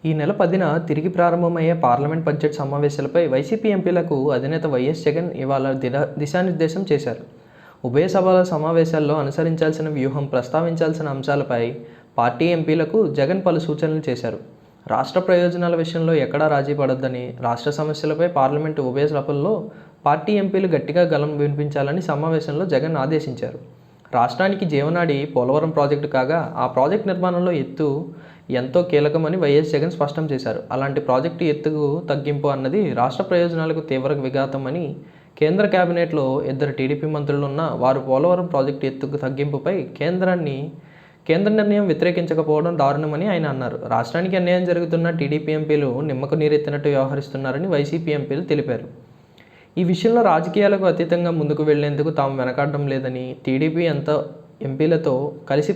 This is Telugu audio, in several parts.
ఈ నెల 10న తిరిగి ప్రారంభమయ్యే పార్లమెంట్ బడ్జెట్ సమావేశాలపై వైసీపీ ఎంపీలకు అధినేత వైఎస్ జగన్ ఇవాళ దిశానిర్దేశం చేశారు. ఉభయ సభల సమావేశాల్లో అనుసరించాల్సిన వ్యూహం, ప్రస్తావించాల్సిన అంశాలపై పార్టీ ఎంపీలకు జగన్ పలు సూచనలు చేశారు. రాష్ట్ర ప్రయోజనాల విషయంలో ఎక్కడా రాజీ పడొద్దని, రాష్ట్ర సమస్యలపై పార్లమెంటు ఉభయ సభల్లో పార్టీ ఎంపీలు గట్టిగా గళం వినిపించాలని సమావేశంలో జగన్ ఆదేశించారు. రాష్ట్రానికి జీవనాడి పోలవరం ప్రాజెక్టు కాగా, ఆ ప్రాజెక్టు నిర్మాణంలో ఎత్తు ఎంతో కీలకమని వైఎస్ జగన్ స్పష్టం చేశారు. అలాంటి ప్రాజెక్టు ఎత్తుకు తగ్గింపు అన్నది రాష్ట్ర ప్రయోజనాలకు తీవ్ర విఘాతమని కేంద్ర కేబినెట్లో 2 టీడీపీ మంత్రులున్న వారు పోలవరం ప్రాజెక్టు ఎత్తుకు తగ్గింపుపై కేంద్ర నిర్ణయం వ్యతిరేకించకపోవడం దారుణమని ఆయన అన్నారు. రాష్ట్రానికి అన్యాయం జరుగుతున్న టీడీపీ ఎంపీలు నిమ్మకు నీరెత్తినట్టు వ్యవహరిస్తున్నారని వైసీపీ ఎంపీలు తెలిపారు. ఈ విషయంలో రాజకీయాలకు అతీతంగా ముందుకు వెళ్లేందుకు తాము వెనకాడడం లేదని, టీడీపీ ఎంపీలతో కలిసి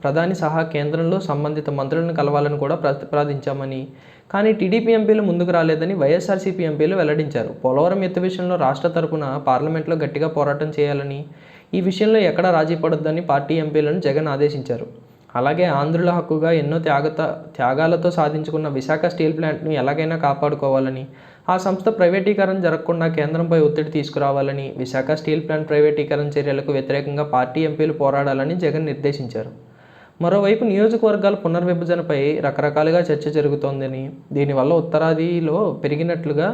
ప్రధాని సహా కేంద్రంలో సంబంధిత మంత్రులను కలవాలని కూడా ప్రతిపాదించామని, కానీ టీడీపీ ఎంపీలు ముందుకు రాలేదని వైఎస్ఆర్సీపీ ఎంపీలు వెల్లడించారు. పోలవరం ఎత్తు విషయంలో రాష్ట్ర తరపున పార్లమెంట్లో గట్టిగా పోరాటం చేయాలని, ఈ విషయంలో ఎక్కడా రాజీ పడొద్దని పార్టీ ఎంపీలను జగన్ ఆదేశించారు. అలాగే ఆంధ్రుల హక్కుగా ఎన్నో త్యాగాలతో సాధించుకున్న విశాఖ స్టీల్ ప్లాంట్ను ఎలాగైనా కాపాడుకోవాలని, ఆ సంస్థ ప్రైవేటీకరణ జరగకుండా కేంద్రంపై ఒత్తిడి తీసుకురావాలని, విశాఖ స్టీల్ ప్లాంట్ ప్రైవేటీకరణ చర్యలకు వ్యతిరేకంగా పార్టీ ఎంపీలు పోరాడాలని జగన్ నిర్దేశించారు. మరోవైపు నియోజకవర్గాల పునర్విభజనపై రకరకాలుగా చర్చ జరుగుతోందని, దీనివల్ల ఉత్తరాదిలో పెరిగినట్లుగా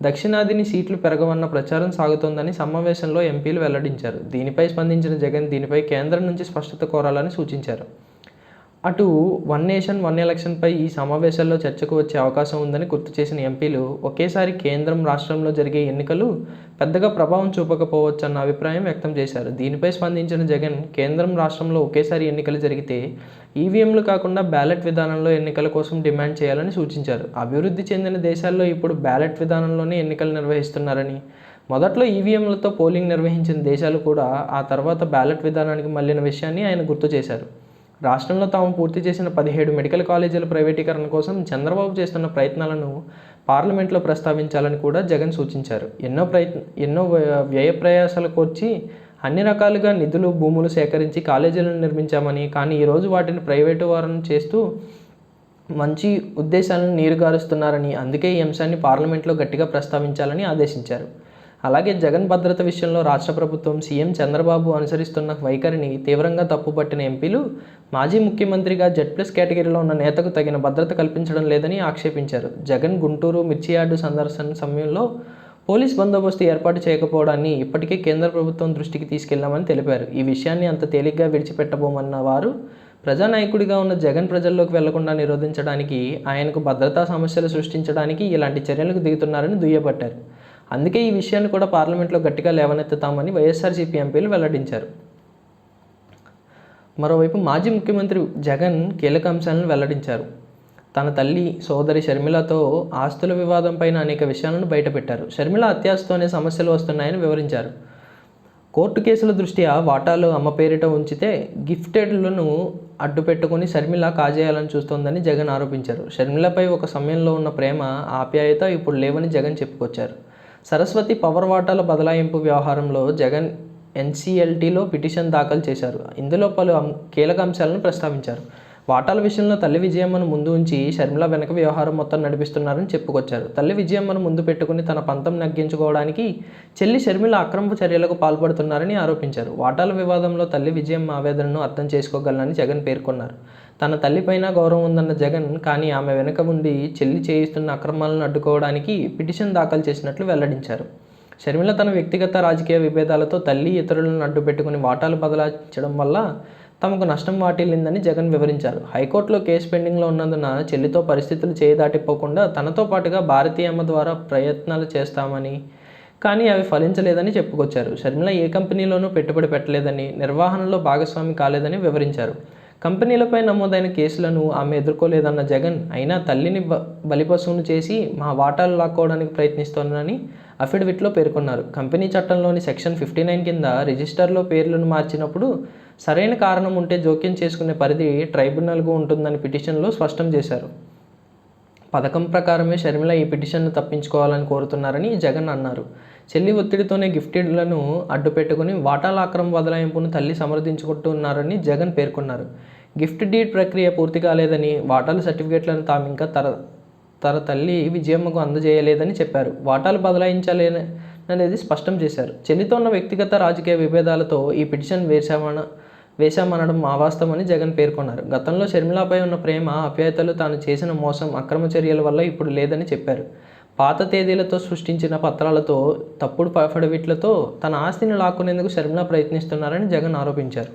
దక్షిణాదిని సీట్లు పెరగవన్న ప్రచారం సాగుతోందని సమావేశంలో ఎంపీలు వెల్లడించారు. దీనిపై స్పందించిన జగన్ దీనిపై కేంద్రం నుంచి స్పష్టత కోరాలని సూచించారు. అటు వన్ నేషన్ వన్ ఎలక్షన్పై ఈ సమావేశాల్లో చర్చకు వచ్చే అవకాశం ఉందని గుర్తు చేసిన ఎంపీలు, ఒకేసారి కేంద్రం, రాష్ట్రంలో జరిగే ఎన్నికలు పెద్దగా ప్రభావం చూపకపోవచ్చన్న అభిప్రాయం వ్యక్తం చేశారు. దీనిపై స్పందించిన జగన్, కేంద్రం, రాష్ట్రంలో ఒకేసారి ఎన్నికలు జరిగితే ఈవీఎంలు కాకుండా బ్యాలెట్ విధానంలో ఎన్నికల కోసం డిమాండ్ చేయాలని సూచించారు. అభివృద్ధి చెందిన దేశాల్లో ఇప్పుడు బ్యాలెట్ విధానంలోనే ఎన్నికలు నిర్వహిస్తున్నారని, మొదట్లో ఈవీఎంలతో పోలింగ్ నిర్వహించిన దేశాలు కూడా ఆ తర్వాత బ్యాలెట్ విధానానికి మళ్లిన విషయాన్ని ఆయన గుర్తు చేశారు. రాష్ట్రంలో తాము పూర్తి చేసిన 17 మెడికల్ కాలేజీల ప్రైవేటీకరణ కోసం చంద్రబాబు చేస్తున్న ప్రయత్నాలను పార్లమెంట్లో ప్రస్తావించాలని కూడా జగన్ సూచించారు. ఎన్నో వ్యయ ప్రయాసాలు కోర్చి అన్ని రకాలుగా నిధులు, భూములు సేకరించి కాలేజీలను నిర్మించామని, కానీ ఈరోజు వాటిని ప్రైవేటు వారం చేస్తూ మంచి ఉద్దేశాలను నీరుగారుస్తున్నారని, అందుకే ఈ అంశాన్ని పార్లమెంట్లో గట్టిగా ప్రస్తావించాలని ఆదేశించారు. అలాగే జగన్ భద్రత విషయంలో రాష్ట్ర ప్రభుత్వం, సీఎం చంద్రబాబు అనుసరిస్తున్న వైఖరిని తీవ్రంగా తప్పుపట్టిన ఎంపీలు, మాజీ ముఖ్యమంత్రిగా Z+ కేటగిరీలో ఉన్న నేతకు తగిన భద్రత కల్పించడం లేదని ఆక్షేపించారు. జగన్ గుంటూరు మిర్చి యార్డు సందర్శన సమయంలో పోలీస్ బందోబస్తు ఏర్పాటు చేయకపోవడాన్ని ఇప్పటికే కేంద్ర ప్రభుత్వం దృష్టికి తీసుకెళ్లామని తెలిపారు. ఈ విషయాన్ని అంత తేలిగ్గా విడిచిపెట్టబోమన్న వారు, ప్రజానాయకుడిగా ఉన్న జగన్ ప్రజల్లోకి వెళ్లకుండా నిరోధించడానికి, ఆయనకు భద్రతా సమస్యలు సృష్టించడానికి ఇలాంటి చర్యలకు దిగుతున్నారని దుయ్యబట్టారు. అందుకే ఈ విషయాన్ని కూడా పార్లమెంట్లో గట్టిగా లేవనెత్తుతామని వైఎస్ఆర్సీపీ ఎంపీలు వెల్లడించారు. మరోవైపు మాజీ ముఖ్యమంత్రి జగన్ కీలక అంశాలను వెల్లడించారు. తన తల్లి, సోదరి షర్మిలతో ఆస్తుల వివాదంపైన అనేక విషయాలను బయటపెట్టారు. షర్మిల అత్యాశతోనే సమస్యలు వస్తున్నాయని వివరించారు. కోర్టు కేసుల దృష్ట్యా వాటాలు అమ్మ పేరిట ఉంచితే గిఫ్టెడ్లను అడ్డుపెట్టుకుని షర్మిల కాజేయాలని చూస్తోందని జగన్ ఆరోపించారు. షర్మిలపై ఒక సమయంలో ఉన్న ప్రేమ, ఆప్యాయత ఇప్పుడు లేవని జగన్ చెప్పుకొచ్చారు. సరస్వతి పవర్ వాటాల బదలాయింపు వ్యవహారంలో జగన్ NCLTలో పిటిషన్ దాఖలు చేశారు. ఇందులో పలు కీలక అంశాలను ప్రస్తావించారు. వాటాల విషయంలో తల్లి విజయమ్మను ముందు ఉంచి షర్మిల వెనక వ్యవహారం మొత్తం నడిపిస్తున్నారని చెప్పుకొచ్చారు. తల్లి విజయమ్మను ముందు పెట్టుకుని తన పంతం నగ్గించుకోవడానికి చెల్లి షర్మిల అక్రమ చర్యలకు పాల్పడుతున్నారని ఆరోపించారు. వాటాల వివాదంలో తల్లి విజయమ్మ ఆవేదనను అర్థం చేసుకోగలనని జగన్ పేర్కొన్నారు. తన తల్లిపైన గౌరవం ఉందన్న జగన్, కానీ ఆమె వెనుక ఉండి చెల్లి చేయిస్తున్న అక్రమాలను అడ్డుకోవడానికి పిటిషన్ దాఖలు చేసినట్లు వెల్లడించారు. షర్మిల తన వ్యక్తిగత రాజకీయ విభేదాలతో తల్లి, ఇతరులను అడ్డుపెట్టుకుని వాటాలు బదలాయించడం వల్ల తమకు నష్టం వాటిల్లిందని జగన్ వివరించారు. హైకోర్టులో కేసు పెండింగ్లో ఉన్నందున చెల్లితో పరిస్థితులు చేయదాటిపోకుండా తనతో పాటుగా భారతీయమ్మ ద్వారా ప్రయత్నాలు చేస్తామని, కానీ అవి ఫలించలేదని చెప్పుకొచ్చారు. షర్మిల ఏ కంపెనీలోనూ పెట్టుబడి పెట్టలేదని, నిర్వహణలో భాగస్వామి కాలేదని వివరించారు. కంపెనీలపై నమోదైన కేసులను ఆమె ఎదుర్కోలేదన్న జగన్, అయినా తల్లిని బలిపశువును చేసి మా వాటాలు లాక్కోవడానికి ప్రయత్నిస్తోందని అఫిడవిట్లో పేర్కొన్నారు. కంపెనీ చట్టంలోని సెక్షన్ 59 కింద రిజిస్టర్లో పేర్లను మార్చినప్పుడు సరైన కారణం ఉంటే జోక్యం చేసుకునే పరిధి ట్రైబ్యునల్కు ఉంటుందని పిటిషన్లో స్పష్టం చేశారు. పథకం ప్రకారమే షర్మిల ఈ పిటిషన్ను తప్పించుకోవాలని కోరుతున్నారని జగన్ అన్నారు. చెల్లి ఒత్తిడితోనే గిఫ్టెడ్లను అడ్డుపెట్టుకుని వాటాల అక్రమ బదలాయింపును తల్లి సమర్థించుకుంటున్నారని జగన్ పేర్కొన్నారు. గిఫ్ట్ డీడ్ ప్రక్రియ పూర్తి కాలేదని, వాటాల సర్టిఫికేట్లను తాము ఇంకా తన తల్లి విజయమ్మకు అందజేయలేదని చెప్పారు. వాటాలు బదలాయించాలనేది స్పష్టం చేశారు. చెల్లితో ఉన్న వ్యక్తిగత రాజకీయ విభేదాలతో ఈ పిటిషన్ వేశామనడం అవాస్తవమని జగన్ పేర్కొన్నారు. గతంలో షర్మిలపై ఉన్న ప్రేమ, ఆప్యాయతలు, తాను చేసిన మోసం, అక్రమ చర్యల వల్ల ఇప్పుడు లేదని చెప్పారు. పాత తేదీలతో సృష్టించిన పత్రాలతో, తప్పుడు అఫిడవిట్లతో తన ఆస్తిని లాక్కునేందుకు షర్మిల ప్రయత్నిస్తున్నారని జగన్ ఆరోపించారు.